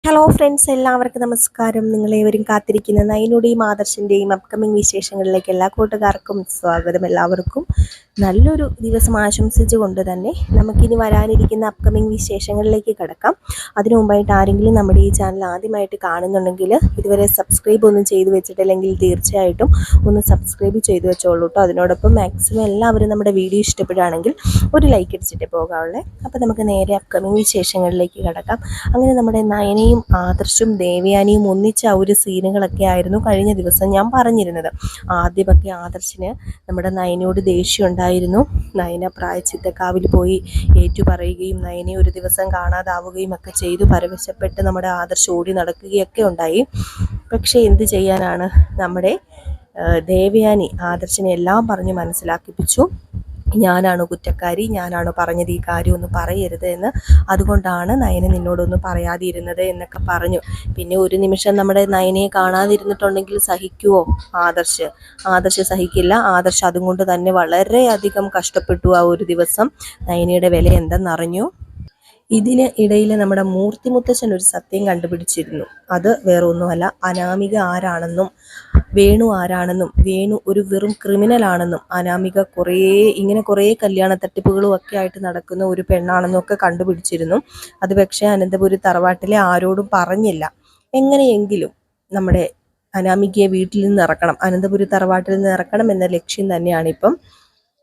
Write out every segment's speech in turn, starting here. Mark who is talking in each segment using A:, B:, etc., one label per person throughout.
A: Hello friends, എല്ലാവർക്കും നമസ്കാരം. നിങ്ങളേവരും കാത്തിരിക്കുന്ന നയനുടെയും ആദർശിൻ്റെയും അപ്കമിങ് വിശേഷങ്ങളിലേക്ക് എല്ലാ കൂട്ടുകാർക്കും സ്വാഗതം. എല്ലാവർക്കും നല്ലൊരു ദിവസം ആശംസിച്ചുകൊണ്ട് തന്നെ നമുക്കിനി വരാനിരിക്കുന്ന അപ്കമിങ് വിശേഷങ്ങളിലേക്ക് കിടക്കാം. അതിനു മുമ്പായിട്ട് ആരെങ്കിലും നമ്മുടെ ഈ ചാനൽ ആദ്യമായിട്ട് കാണുന്നുണ്ടെങ്കിൽ ഇതുവരെ സബ്സ്ക്രൈബ് ഒന്നും ചെയ്തു വെച്ചിട്ടില്ലെങ്കിൽ തീർച്ചയായിട്ടും ഒന്ന് സബ്സ്ക്രൈബ് ചെയ്തു വെച്ചോളൂ കേട്ടോ. അതിനോടൊപ്പം മാക്സിമം എല്ലാവരും നമ്മുടെ വീഡിയോ ഇഷ്ടപ്പെടുകയാണെങ്കിൽ ഒരു ലൈക്ക് അടിച്ചിട്ട് പോകാവുള്ളേ. അപ്പോൾ നമുക്ക് നേരെ അപ്കമിങ് വിശേഷങ്ങളിലേക്ക് കിടക്കാം. അങ്ങനെ നമ്മുടെ നയനയും ആദർശും ദേവയാനിയും ഒന്നിച്ച ആ ഒരു സീനുകളൊക്കെ ആയിരുന്നു കഴിഞ്ഞ ദിവസം ഞാൻ പറഞ്ഞിരുന്നത്. ആദ്യമൊക്കെ ആദർശിന് നമ്മുടെ നയനയോട് ദേഷ്യം ഉണ്ടായിരുന്നു. നയന പ്രായച്ചിത്തക്കാവിൽ പോയി ഏറ്റുപറയുകയും നയനെ ഒരു ദിവസം കാണാതാവുകയും ഒക്കെ ചെയ്തു. പരവശപ്പെട്ട് നമ്മുടെ ആദർശ് ഓടി നടക്കുകയൊക്കെ ഉണ്ടായി. പക്ഷേ എന്ത് ചെയ്യാനാണ്, നമ്മുടെ ദേവയാനി ആദർശിനെ എല്ലാം പറഞ്ഞ് മനസ്സിലാക്കിപ്പിച്ചു. ഞാനാണ് കുറ്റക്കാരി, ഞാനാണ് പറഞ്ഞത് ഈ കാര്യമൊന്നും പറയരുത് എന്ന്, അതുകൊണ്ടാണ് നയന നിന്നോടൊന്നും പറയാതിരുന്നത് എന്നൊക്കെ പറഞ്ഞു. പിന്നെ ഒരു നിമിഷം നമ്മുടെ നയനയെ കാണാതിരുന്നിട്ടുണ്ടെങ്കിൽ സഹിക്കുമോ ആദർശ് സഹിക്കില്ല. ആദർശ് അതുകൊണ്ട് തന്നെ വളരെയധികം കഷ്ടപ്പെട്ടു. ആ ഒരു ദിവസം നയനയുടെ വില എന്തെന്നറിഞ്ഞു. ഇതിന് ഇടയിൽ നമ്മുടെ മൂർത്തി മുത്തച്ഛൻ ഒരു സത്യം കണ്ടുപിടിച്ചിരുന്നു. അത് വേറെ ഒന്നുമല്ല, അനാമിക ആരാണെന്നും വേണു ആരാണെന്നും വേണു ഒരു വെറും ക്രിമിനൽ ആണെന്നും അനാമിക കുറേ കല്യാണ തട്ടിപ്പുകളും ഒക്കെ ആയിട്ട് നടക്കുന്ന ഒരു പെണ്ണാണെന്നും ഒക്കെ കണ്ടുപിടിച്ചിരുന്നു. അത് പക്ഷേ അനന്തപുരി തറവാട്ടിലെ ആരോടും പറഞ്ഞില്ല. എങ്ങനെയെങ്കിലും നമ്മുടെ അനാമികയെ വീട്ടിൽ നിന്ന് ഇറക്കണം, അനന്തപുരി തറവാട്ടിൽ നിന്ന് ഇറക്കണം എന്ന ലക്ഷ്യം തന്നെയാണ് ഇപ്പം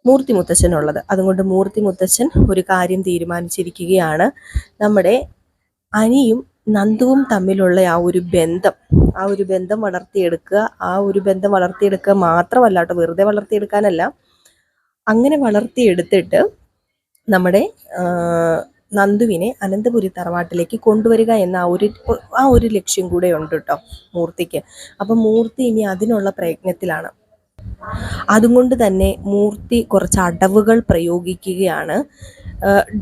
A: മൂർത്തി മുത്തച്ഛനുള്ളത്. അതുകൊണ്ട് മൂർത്തി മുത്തച്ഛൻ ഒരു കാര്യം തീരുമാനിച്ചിരിക്കുകയാണ്. നമ്മുടെ അനിയും നന്ദുവും തമ്മിലുള്ള ആ ഒരു ബന്ധം വളർത്തിയെടുക്കുക മാത്രമല്ല കേട്ടോ, വെറുതെ വളർത്തിയെടുക്കാനല്ല, അങ്ങനെ വളർത്തിയെടുത്തിട്ട് നമ്മുടെ നന്ദുവിനെ അനന്തപുരി തറവാട്ടിലേക്ക് കൊണ്ടുവരിക എന്ന ആ ഒരു ലക്ഷ്യം കൂടെ ഉണ്ട് കേട്ടോ മൂർത്തിക്ക്. അപ്പം മൂർത്തി ഇനി അതിനുള്ള പ്രയത്നത്തിലാണ്. അതുകൊണ്ട് തന്നെ മൂർത്തി കുറച്ച് അടവുകൾ പ്രയോഗിക്കുകയാണ്.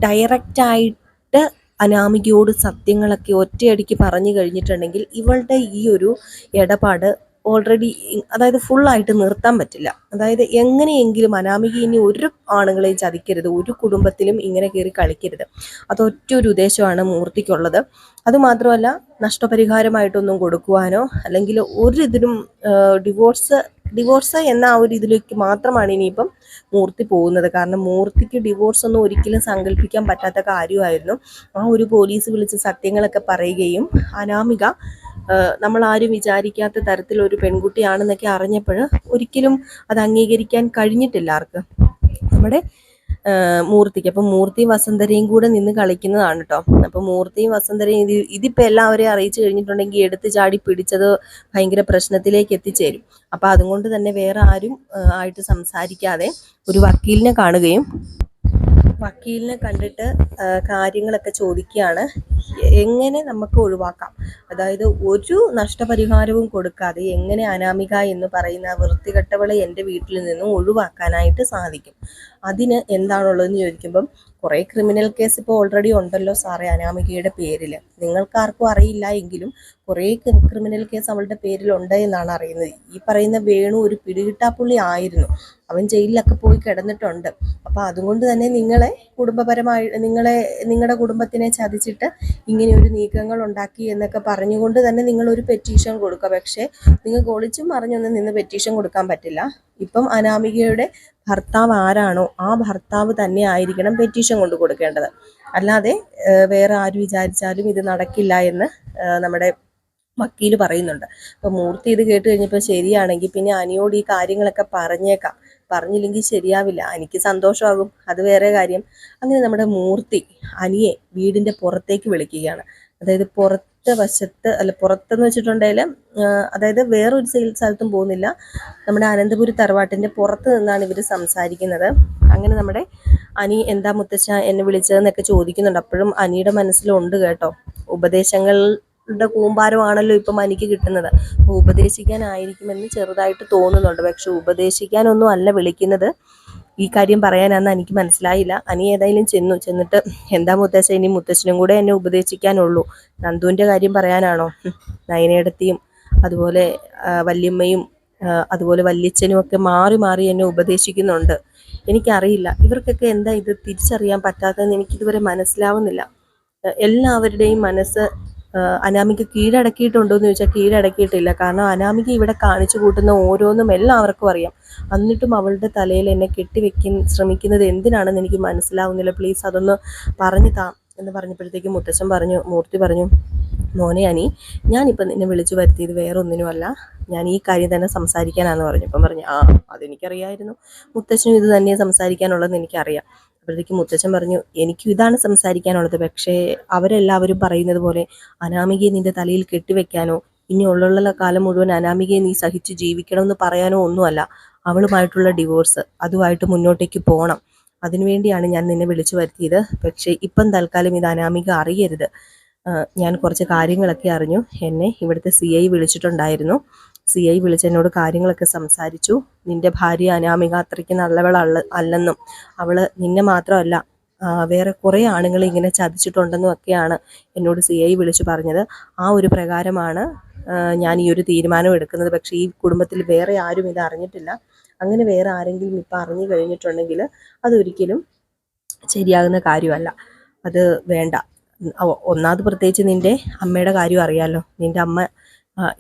A: ഡയറക്റ്റായിട്ട് അനാമികയോട് സത്യങ്ങളൊക്കെ ഒറ്റയടിക്ക് പറഞ്ഞു കഴിഞ്ഞിട്ടുണ്ടെങ്കിൽ ഇവളുടെ ഈ ഒരു ഇടപാട് ഓൾറെഡി, അതായത് ഫുള്ളായിട്ട് നിർത്താൻ പറ്റില്ല. അതായത് എങ്ങനെയെങ്കിലും അനാമിക ഇനി ഒരു ആണുങ്ങളെയും ചതിക്കരുത്, ഒരു കുടുംബത്തിലും ഇങ്ങനെ കയറി കളിക്കരുത്. അതൊറ്റ ഒരു ഉദ്ദേശമാണ് മൂർത്തിക്കുള്ളത്. അതുമാത്രമല്ല, നഷ്ടപരിഹാരമായിട്ടൊന്നും കൊടുക്കുവാനോ അല്ലെങ്കിൽ ഒരിതിനും ഡിവോഴ്സ് എന്ന ആ ഒരു ഇതിലേക്ക് മാത്രമാണ് ഇനിയിപ്പം മൂർത്തി പോകുന്നത്. കാരണം മൂർത്തിക്ക് ഡിവോഴ്സ് ഒന്നും ഒരിക്കലും സങ്കല്പിക്കാൻ പറ്റാത്ത കാര്യമായിരുന്നു. ആ ഒരു പോലീസ് വിളിച്ച് സത്യങ്ങളൊക്കെ പറയുകയും അനാമിക നമ്മളാരും വിചാരിക്കാത്ത തരത്തിലൊരു പെൺകുട്ടിയാണെന്നൊക്കെ അറിഞ്ഞപ്പോൾ ഒരിക്കലും അത് അംഗീകരിക്കാൻ കഴിഞ്ഞിട്ടില്ല ആർക്ക്, നമ്മുടെ മൂർത്തിക്ക്. അപ്പം മൂർത്തിയും വസുന്ധരയും കൂടെ നിന്ന് കളിക്കുന്നതാണ് കേട്ടോ. അപ്പം മൂർത്തിയും വസുന്ധരയും ഇതിപ്പോൾ എല്ലാവരെയും അറിയിച്ചു കഴിഞ്ഞിട്ടുണ്ടെങ്കിൽ എടുത്ത് ചാടി പിടിച്ചത് ഭയങ്കര പ്രശ്നത്തിലേക്ക് എത്തിച്ചേരും. അപ്പം അതുകൊണ്ട് തന്നെ വേറെ ആരും ആയിട്ട് സംസാരിക്കാതെ ഒരു വക്കീലിനെ കാണുകയും വക്കീലിനെ കണ്ടിട്ട് കാര്യങ്ങളൊക്കെ ചോദിക്കുകയാണ്. എങ്ങനെ നമുക്ക് ഒഴിവാക്കാം, അതായത് ഒരു നഷ്ടപരിഹാരവും കൊടുക്കാതെ എങ്ങനെ അനാമിക എന്ന് പറയുന്ന വൃത്തികെട്ടവളെ എൻ്റെ വീട്ടിൽ നിന്നും ഒഴിവാക്കാനായിട്ട് സാധിക്കും, അതിന് എന്താണുള്ളതെന്ന് ചോദിക്കുമ്പം കുറേ ക്രിമിനൽ കേസ് ഇപ്പോൾ ഓൾറെഡി ഉണ്ടല്ലോ സാറേ അനാമികയുടെ പേരിൽ. നിങ്ങൾക്കാർക്കും അറിയില്ല എങ്കിലും കുറേ ക്രിമിനൽ കേസ് അവളുടെ പേരിലുണ്ട് എന്നാണ് അറിയുന്നത്. ഈ പറയുന്ന വേണു ഒരു പിടികിട്ടാപ്പുള്ളി ആയിരുന്നു, അവൻ ജയിലിലൊക്കെ പോയി കിടന്നിട്ടുണ്ട്. അപ്പോൾ അതുകൊണ്ട് തന്നെ നിങ്ങളുടെ കുടുംബത്തിനെ ചതിച്ചിട്ട് ഇങ്ങനെ ഒരു നീക്കങ്ങൾ ഉണ്ടാക്കി എന്നൊക്കെ പറഞ്ഞുകൊണ്ട് തന്നെ നിങ്ങളൊരു പെറ്റീഷൻ കൊടുക്കുക. പക്ഷേ നിങ്ങൾക്ക് ഒളിച്ചും മറിഞ്ഞൊന്നും നിന്ന് പെറ്റീഷൻ കൊടുക്കാൻ പറ്റില്ല. ഇപ്പം അനാമികയുടെ ഭർത്താവ് ആരാണോ ആ ഭർത്താവ് തന്നെ ആയിരിക്കണം പെറ്റീഷൻ കൊണ്ട് കൊടുക്കേണ്ടത്. അല്ലാതെ വേറെ ആര് വിചാരിച്ചാലും ഇത് നടക്കില്ല എന്ന് നമ്മുടെ വക്കീൽ പറയുന്നുണ്ട്. അപ്പോൾ മൂർത്തി ഇത് കേട്ട് കഴിഞ്ഞപ്പോൾ ശരിയാണെങ്കിൽ പിന്നെ അനിയോട് ഈ കാര്യങ്ങളൊക്കെ പറഞ്ഞേക്കാം, പറഞ്ഞില്ലെങ്കിൽ ശരിയാവില്ല, എനിക്ക് സന്തോഷമാകും, അത് വേറെ കാര്യം. അങ്ങനെ നമ്മുടെ മൂർത്തി അനിയെ വീടിൻ്റെ പുറത്തേക്ക് വിളിക്കുകയാണ്. അതായത് പുറത്തെന്ന് വെച്ചിട്ടുണ്ടെങ്കിൽ അതായത് വേറൊരു സ്ഥലത്തും പോകുന്നില്ല, നമ്മുടെ അനന്തപുരി തറവാട്ടിൻ്റെ പുറത്ത് നിന്നാണ് ഇവർ സംസാരിക്കുന്നത്. അങ്ങനെ നമ്മുടെ അനി എന്താ മുത്തച്ഛ എന്നെ വിളിച്ചതെന്നൊക്കെ ചോദിക്കുന്നുണ്ട്. അപ്പോഴും അനിയുടെ മനസ്സിലുണ്ട് കേട്ടോ, ഉപദേശങ്ങളുടെ കൂമ്പാരമാണല്ലോ ഇപ്പം അനിക്ക് കിട്ടുന്നത്. അപ്പോൾ ഉപദേശിക്കാനായിരിക്കുമെന്ന് ചെറുതായിട്ട് തോന്നുന്നുണ്ട്. പക്ഷെ ഉപദേശിക്കാനൊന്നും അല്ല വിളിക്കുന്നത്, ഈ കാര്യം പറയാനാണെന്ന് എനിക്ക് മനസ്സിലായില്ല. അനി ഏതായാലും ചെന്നിട്ട് എന്താ മുത്തശ്ശ, ഇനി മുത്തശ്ശനും കൂടെ എന്നെ ഉപദേശിക്കാനുള്ളൂ, നന്ദുവിൻ്റെ കാര്യം പറയാനാണോ? നയനേടത്തിയും അതുപോലെ വല്യമ്മയും അതുപോലെ വല്യച്ഛനും ഒക്കെ മാറി മാറി എന്നെ ഉപദേശിക്കുന്നുണ്ട്. എനിക്കറിയില്ല ഇവർക്കൊക്കെ എന്താ ഇത് തിരിച്ചറിയാൻ പറ്റാത്തതെന്ന് എനിക്കിതുവരെ മനസ്സിലാവുന്നില്ല. എല്ലാവരുടെയും മനസ്സ് അനാമിക കീഴടക്കിയിട്ടുണ്ടോ എന്ന് ചോദിച്ചാൽ കീഴടക്കിയിട്ടില്ല. കാരണം അനാമിക ഇവിടെ കാണിച്ചു കൂട്ടുന്ന ഓരോന്നും എല്ലാവർക്കും അറിയാം. എന്നിട്ടും അവളുടെ തലയിൽ എന്നെ കെട്ടിവെക്കാൻ ശ്രമിക്കുന്നത് എന്തിനാണെന്ന് എനിക്ക് മനസ്സിലാവുന്നില്ല. പ്ലീസ് അതൊന്ന് പറഞ്ഞു താ എന്ന് പറഞ്ഞപ്പോഴത്തേക്കും മൂർത്തി പറഞ്ഞു, മോനെ അനി, ഞാനിപ്പം നിന്നെ വിളിച്ചു വരുത്തിയത് വേറെ ഒന്നിനുമല്ല, ഞാൻ ഈ കാര്യം തന്നെ സംസാരിക്കാനാണെന്ന് പറഞ്ഞു. അപ്പം പറഞ്ഞു, അതെനിക്കറിയായിരുന്നു, മുത്തച്ഛനും ഇത് തന്നെ സംസാരിക്കാനുള്ളതെന്ന് എനിക്കറിയാം. അപ്പോഴത്തേക്കും മുത്തച്ഛൻ പറഞ്ഞു, എനിക്കും ഇതാണ് സംസാരിക്കാനുള്ളത്. പക്ഷേ അവരെല്ലാവരും പറയുന്നത് പോലെ അനാമികയെ നിൻ്റെ തലയിൽ കെട്ടിവെക്കാനോ ഇനി ഉള്ള കാലം മുഴുവൻ അനാമികയെ നീ സഹിച്ച് ജീവിക്കണമെന്ന് പറയാനോ ഒന്നുമല്ല. അവളുമായിട്ടുള്ള ഡിവോഴ്സ്, അതുമായിട്ട് മുന്നോട്ടേക്ക് പോകണം. അതിനുവേണ്ടിയാണ് ഞാൻ നിന്നെ വിളിച്ചു വരുത്തിയത്. പക്ഷേ ഇപ്പം തൽക്കാലം ഇത് അനാമിക അറിയരുത്. ഞാൻ കുറച്ച് കാര്യങ്ങളൊക്കെ അറിഞ്ഞു. എന്നെ ഇവിടുത്തെ CI വിളിച്ചിട്ടുണ്ടായിരുന്നു. CI വിളിച്ച് എന്നോട് കാര്യങ്ങളൊക്കെ സംസാരിച്ചു. നിൻ്റെ ഭാര്യ അനാമിക അത്രയ്ക്ക് നല്ലവളല്ലെന്നും അവൾ നിന്നെ മാത്രമല്ല വേറെ കുറേ ആണുങ്ങളെ ഇങ്ങനെ ചതിച്ചിട്ടുണ്ടെന്നും ഒക്കെയാണ് എന്നോട് CI വിളിച്ചു പറഞ്ഞത്. ആ ഒരു പ്രകാരമാണ് ഞാൻ ഈ ഒരു തീരുമാനം എടുക്കുന്നത്. പക്ഷേ ഈ കുടുംബത്തിൽ വേറെ ആരും ഇത് അറിഞ്ഞിട്ടില്ല. അങ്ങനെ വേറെ ആരെങ്കിലും ഇപ്പം അറിഞ്ഞു കഴിഞ്ഞിട്ടുണ്ടെങ്കിൽ അതൊരിക്കലും ശരിയാകുന്ന കാര്യമല്ല. അത് വേണ്ട. ഒന്നാമത് പ്രത്യേകിച്ച് നിൻ്റെ അമ്മയുടെ കാര്യം അറിയാമല്ലോ. നിൻ്റെ അമ്മ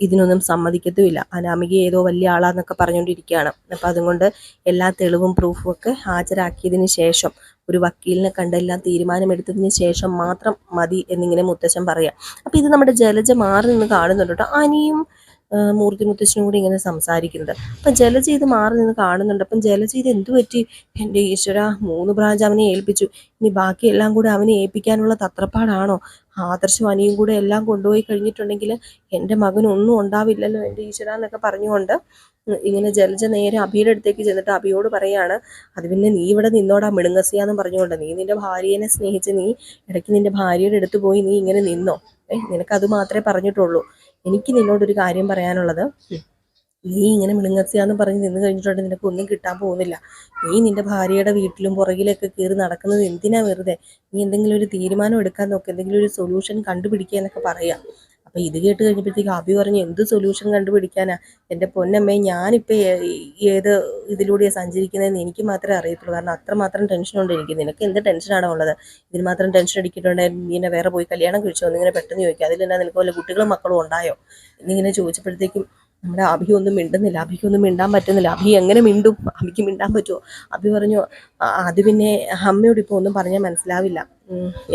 A: ഇതിനൊന്നും സമ്മതിക്കത്തുമില്ല. അനാമിക ഏതോ വലിയ ആളാന്നൊക്കെ പറഞ്ഞുകൊണ്ടിരിക്കുകയാണ്. അപ്പം അതുകൊണ്ട് എല്ലാ തെളിവും പ്രൂഫും ഒക്കെ ഹാജരാക്കിയതിന് ശേഷം, ഒരു വക്കീലിനെ കണ്ടെല്ലാം തീരുമാനമെടുത്തതിന് ശേഷം മാത്രം മതി എന്നിങ്ങനെ മുത്തശ്ശൻ പറയാം. അപ്പം ഇത് നമ്മുടെ ജലജ മാറി നിന്ന് കാണുന്നുണ്ട് കേട്ടോ. അനിയും മൂർത്തി മുത്തശ്ശനും കൂടി ഇങ്ങനെ സംസാരിക്കുന്നത്. അപ്പം ജലജ ഇത് മാറി നിന്ന് കാണുന്നുണ്ട്. അപ്പം ജലജ ഇത് എന്തു പറ്റി? എൻ്റെ ഈശ്വര, 3 ബ്രാഞ്ച് അവനെ ഏൽപ്പിച്ചു, ഇനി ബാക്കിയെല്ലാം കൂടെ അവനെ ഏൽപ്പിക്കാനുള്ള തത്രപ്പാടാണോ? ആദർശം അനിയും കൂടെ എല്ലാം കൊണ്ടുപോയി കഴിഞ്ഞിട്ടുണ്ടെങ്കിൽ എൻ്റെ മകനൊന്നും ഉണ്ടാവില്ലല്ലോ എൻ്റെ ഈശ്വര എന്നൊക്കെ പറഞ്ഞുകൊണ്ട് ഇങ്ങനെ ജലജ നേരെ അഭിയുടെ അടുത്തേക്ക് ചെന്നിട്ട് അഭിയോട് പറയാണ്, അത് പിന്നെ നീ ഇവിടെ നിന്നോടാ മിടുങ്ങസിയാന്നും പറഞ്ഞുകൊണ്ട്. നീ നിൻ്റെ ഭാര്യനെ സ്നേഹിച്ച് നീ ഇടയ്ക്ക് നിൻ്റെ ഭാര്യയുടെ അടുത്ത് പോയി നീ ഇങ്ങനെ നിന്നോ? നിനക്കത് മാത്രമേ പറഞ്ഞിട്ടുള്ളൂ. എനിക്ക് നിന്നോടൊരു കാര്യം പറയാനുള്ളത്, നീ ഇങ്ങനെ മിളുങ്ങസിയാന്ന് പറഞ്ഞ് നിന്ന് കഴിഞ്ഞിട്ടുണ്ടെങ്കിൽ നിനക്കൊന്നും കിട്ടാൻ പോകുന്നില്ല. നീ നിൻ്റെ ഭാര്യയുടെ വീട്ടിലും പുറകിലൊക്കെ കയറി നടക്കുന്നത് എന്തിനാ വെറുതെ? നീ എന്തെങ്കിലും ഒരു തീരുമാനം എടുക്കാൻ നോക്ക്, എന്തെങ്കിലും ഒരു സൊല്യൂഷൻ കണ്ടുപിടിക്കുക എന്നൊക്കെ പറയാം. അപ്പോൾ ഇത് കേട്ട് കഴിഞ്ഞപ്പോഴത്തേക്ക് അഭി പറഞ്ഞു, എന്ത് സൊല്യൂഷൻ കണ്ടുപിടിക്കാനാ എൻ്റെ പൊന്നമ്മേ, ഞാനിപ്പോൾ ഏത് ഇതിലൂടെയാണ് സഞ്ചരിക്കുന്നതെന്ന് എനിക്ക് മാത്രമേ അറിയത്തുള്ളൂ. കാരണം അത്രമാത്രം ടെൻഷനുണ്ട് എനിക്ക്. നിനക്ക് എന്ത് ടെൻഷനാണോ ഉള്ളത്? ഇതിന് മാത്രം ടെൻഷൻ അടിക്കിയിട്ടുണ്ടെങ്കിൽ നീ എന്നെ വേറെ പോയി കല്യാണം കഴിച്ചോ എന്നിങ്ങനെ പെട്ടെന്ന് ചോദിക്കുക. അതിലെന്താ, നിനക്ക് വല്ല കുട്ടികളും മക്കളും ഉണ്ടായോ എന്നിങ്ങനെ ചോദിച്ചപ്പോഴത്തേക്കും നമ്മുടെ അഭി ഒന്നും മിണ്ടുന്നില്ല. അഭിക്കൊന്നും മിണ്ടാൻ പറ്റുന്നില്ല. അഭി എങ്ങനെ മിണ്ടും? അഭിക്ക് മിണ്ടാൻ പറ്റുമോ? അഭി പറഞ്ഞു, അത് പിന്നെ അമ്മയോട് ഇപ്പോൾ ഒന്നും പറഞ്ഞാൽ മനസ്സിലാവില്ല.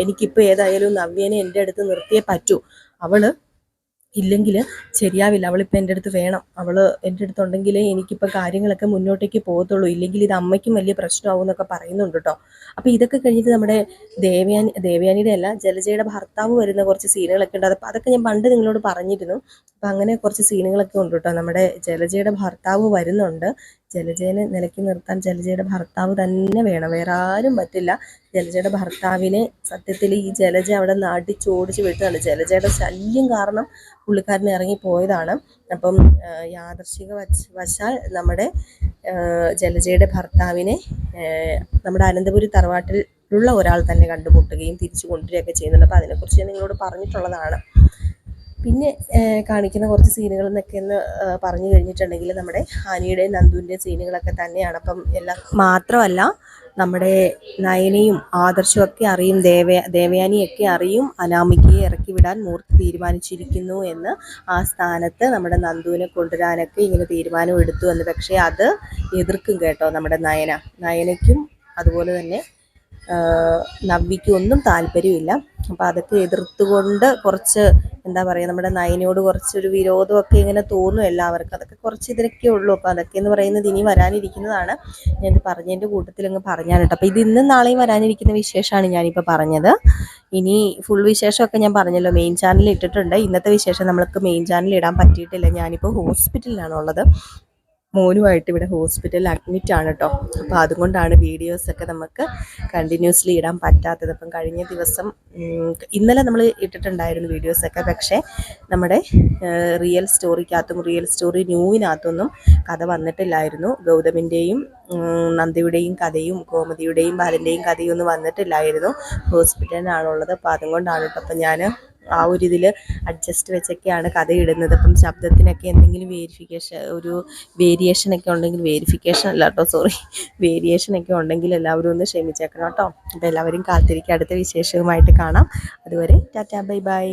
A: എനിക്കിപ്പോൾ ഏതായാലും നവ്യനെ എൻ്റെ അടുത്ത് നിർത്തിയേ പറ്റൂ. അവൾ ഇല്ലെങ്കിൽ ശരിയാവില്ല. അവളിപ്പോൾ എൻ്റെ അടുത്ത് വേണം. അവൾ എൻ്റെ അടുത്തുണ്ടെങ്കിലേ എനിക്കിപ്പോൾ കാര്യങ്ങളൊക്കെ മുന്നോട്ടേക്ക് പോകത്തുള്ളൂ. ഇല്ലെങ്കിൽ ഇത് അമ്മയ്ക്കും വലിയ പ്രശ്നമാവും എന്നൊക്കെ പറയുന്നുണ്ട് കേട്ടോ. അപ്പോൾ ഇതൊക്കെ കഴിഞ്ഞിട്ട് നമ്മുടെ ദേവയാനിയുടെ അല്ല, ജലജയുടെ ഭർത്താവ് വരുന്ന കുറച്ച് സീനുകളൊക്കെ ഉണ്ട്. അപ്പോൾ അതൊക്കെ ഞാൻ പണ്ട് നിങ്ങളോട് പറഞ്ഞിരുന്നു. അപ്പോൾ അങ്ങനെ കുറച്ച് സീനുകളൊക്കെ ഉണ്ട് കേട്ടോ. നമ്മുടെ ജലജയുടെ ഭർത്താവ് വരുന്നുണ്ട്. ജലജേനെ നിലയ്ക്ക് നിർത്താൻ ജലജയുടെ ഭർത്താവ് തന്നെ വേണം, വേറെ ആരും പറ്റില്ല. ജലജയുടെ ഭർത്താവിനെ സത്യത്തിൽ ഈ ജലജ അവിടെ നിന്ന് അടിച്ചോടിച്ച് വിട്ടതാണ്. ജലജയുടെ ശല്യം കാരണം പുള്ളിക്കാരൻ ഇറങ്ങിപ്പോയതാണ്. അപ്പം യാദൃശ്ചിക വശാൽ നമ്മുടെ ജലജയുടെ ഭർത്താവിനെ നമ്മുടെ അനന്തപുരി തറവാട്ടിലുള്ള ഒരാൾ തന്നെ കണ്ടുമുട്ടുകയും തിരിച്ചു കൊണ്ടുവരികയൊക്കെ ചെയ്യുന്നുണ്ട്. അപ്പോൾ അതിനെക്കുറിച്ച് ഞാൻ നിങ്ങളോട് പറഞ്ഞിട്ടുള്ളതാണ്. പിന്നെ കാണിക്കുന്ന കുറച്ച് സീനുകൾ എന്നൊക്കെ ഒന്ന് പറഞ്ഞു കഴിഞ്ഞിട്ടുണ്ടെങ്കിൽ നമ്മുടെ ഹാനിയുടെയും നന്ദുവിൻ്റെയും സീനുകളൊക്കെ തന്നെയാണ്. അപ്പം എല്ലാം മാത്രമല്ല, നമ്മുടെ നയനയും ആദർശവും ഒക്കെ അറിയും, ദേവയാനിയൊക്കെ അറിയും അനാമികയെ ഇറക്കി വിടാൻ മൂർത്തി തീരുമാനിച്ചിരിക്കുന്നു എന്ന്. ആ സ്ഥാനത്ത് നമ്മുടെ നന്ദുവിനെ കൊണ്ടുവരാനൊക്കെ ഇങ്ങനെ തീരുമാനം എടുത്തു എന്ന്. പക്ഷേ അത് എതിർക്കും കേട്ടോ നമ്മുടെ നയനയ്ക്കും അതുപോലെ തന്നെ നവ്യയ്ക്കും ഒന്നും താല്പര്യമില്ല. അപ്പോൾ അതൊക്കെ എതിർത്തുകൊണ്ട് കുറച്ച് എന്താ പറയുക, നമ്മുടെ നയനയോട് കുറച്ചൊരു വിരോധമൊക്കെ ഇങ്ങനെ തോന്നും എല്ലാവർക്കും. അതൊക്കെ കുറച്ച് ഇതിലൊക്കെ ഉള്ളൂ. അപ്പോൾ അതൊക്കെ എന്ന് പറയുന്നത് ഇനി വരാനിരിക്കുന്നതാണ്. ഞാൻ പറഞ്ഞതിൻ്റെ കൂട്ടത്തിൽ അങ്ങ് പറഞ്ഞാണ് കേട്ടോ. അപ്പോൾ ഇത് ഇന്നും നാളെയും വരാനിരിക്കുന്ന വിശേഷമാണ് ഞാനിപ്പോൾ പറഞ്ഞത്. ഇനി ഫുൾ വിശേഷമൊക്കെ ഞാൻ പറഞ്ഞല്ലോ, മെയിൻ ചാനലിൽ ഇട്ടിട്ടുണ്ട്. ഇന്നത്തെ വിശേഷം നമ്മൾക്ക് മെയിൻ ചാനലിൽ ഇടാൻ പറ്റിയിട്ടില്ല. ഞാനിപ്പോൾ ഹോസ്പിറ്റലിലാണുള്ളത്. മോനുമായിട്ട് ഇവിടെ ഹോസ്പിറ്റലിൽ അഡ്മിറ്റാണ് കേട്ടോ. അപ്പോൾ അതുകൊണ്ടാണ് വീഡിയോസൊക്കെ നമുക്ക് കണ്ടിന്യൂസ്ലി ഇടാൻ പറ്റാത്തത്. അപ്പം കഴിഞ്ഞ ദിവസം ഇന്നലെ നമ്മൾ ഇട്ടിട്ടുണ്ടായിരുന്നു വീഡിയോസൊക്കെ. പക്ഷേ നമ്മുടെ റിയൽ സ്റ്റോറിക്കകത്തും റിയൽ സ്റ്റോറി ന്യൂവിനകത്തൊന്നും കഥ വന്നിട്ടില്ലായിരുന്നു. ഗൗതമിൻ്റെയും നന്ദയുടെയും കഥയും കോമതിയുടെയും ബാലൻ്റെയും കഥയും ഒന്നും വന്നിട്ടില്ലായിരുന്നു. ഹോസ്പിറ്റലിനാണുള്ളത്. അപ്പോൾ അതുകൊണ്ടാണ് കേട്ടോ. അപ്പം ഞാൻ ആ ഒരു ഇതിൽ അഡ്ജസ്റ്റ് വെച്ചൊക്കെയാണ് കഥ ഇടുന്നത്. അപ്പം ശബ്ദത്തിനൊക്കെ എന്തെങ്കിലും വേരിയേഷനൊക്കെ ഉണ്ടെങ്കിൽ, വേരിയേഷനൊക്കെ ഉണ്ടെങ്കിൽ എല്ലാവരും ഒന്ന് ക്ഷമിച്ചേക്കണം കേട്ടോ. അപ്പോൾ എല്ലാവരും കാത്തിരിക്കുക. അടുത്ത വിശേഷവുമായിട്ട് കാണാം. അതുവരെ ടാറ്റാ, ബൈ ബൈ.